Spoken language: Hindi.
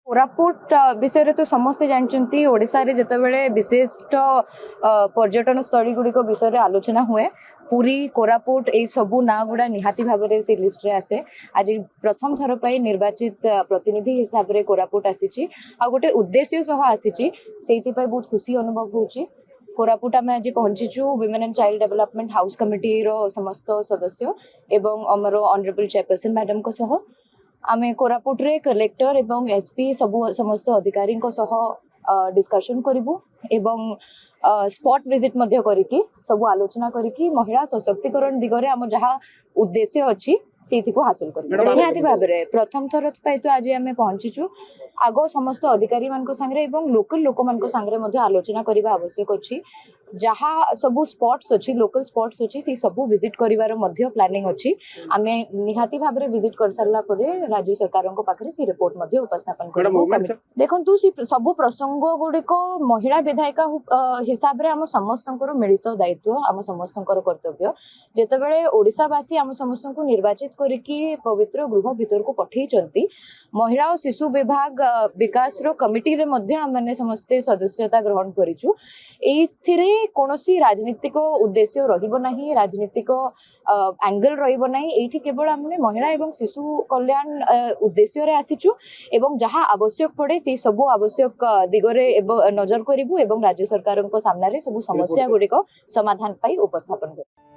कोरापुट विषय तो समस्ते जानते ओडिशा रे जेतेबेले विशिष्ट पर्यटन स्थली गुड़िक विषय रे आलोचना हुए पुरी कोरापुट ए सबू ना गुड़ा निहाती भाव से लिस्ट रे आसे। आज प्रथम थर पर निर्वाचित प्रतिनिधि हिसाब से कोरापुट आसी आ गोटे उद्देश्य सह आसी बहुत खुशी अनुभव होची। कोरापुट आम आज पहुंचीचु women and child development house committee रो समस्त सदस्य एवं अमर ऑनरेबल चेयरपर्सन मैडम को सह आमे कोरापुट रे कलेक्टर एवं एसपी सबु समस्त अधिकारी डिस्कशन करिबु एवं स्पॉट विजिट मध्य करिकी सबु आलोचना करिकी महिला सशक्तिकरण दिगरे आम जहाँ उद्देश्य अच्छी से हासिल कर निहाती भाव में प्रथम थर तो आज आम पहुंचीचु आग समस्त अधिकारी मान संगे एवं लोकल लोक मान संगे आलोचना करने आवश्यक अच्छी जहाँ सबू स्पॉट्स अच्छी लोकल स्पॉट्स अच्छी से सबू विजिट करिवार मध्य प्लानिंग अच्छी आमे निहाती भाव में विजिट कर सारा राज्य सरकार पाखे से रिपोर्ट मध्य उपस्थापन कर देखु सबू प्रसंग गुड़िक महिला विधायिका हिसाब से आम समस्त मिलित दायित्व आम समस्त कर्तव्य जितेबाला ओडिशावासी आम समस्त को निर्वाचित करके पवित्र गृह भीतर को पठेई महिला और शिशु विभाग विकास कमिटी रे मध्य आम समस्ते सदस्यता ग्रहण करिचु। कौनसी राजनीतिक उद्देश्य रहिबो नहीं, राजनीतिक एंगल रहिबो नहीं, एठी केवल हमने महिला एवं शिशु कल्याण उद्देश्य रे आसीचु एवं जहाँ आवश्यक पड़े से सब आवश्यक दिगरे नजर करिबु एवं राज्य सरकार को सामने रे सब समस्या गुड़िक समाधान पाई उपस्थापन करिबु।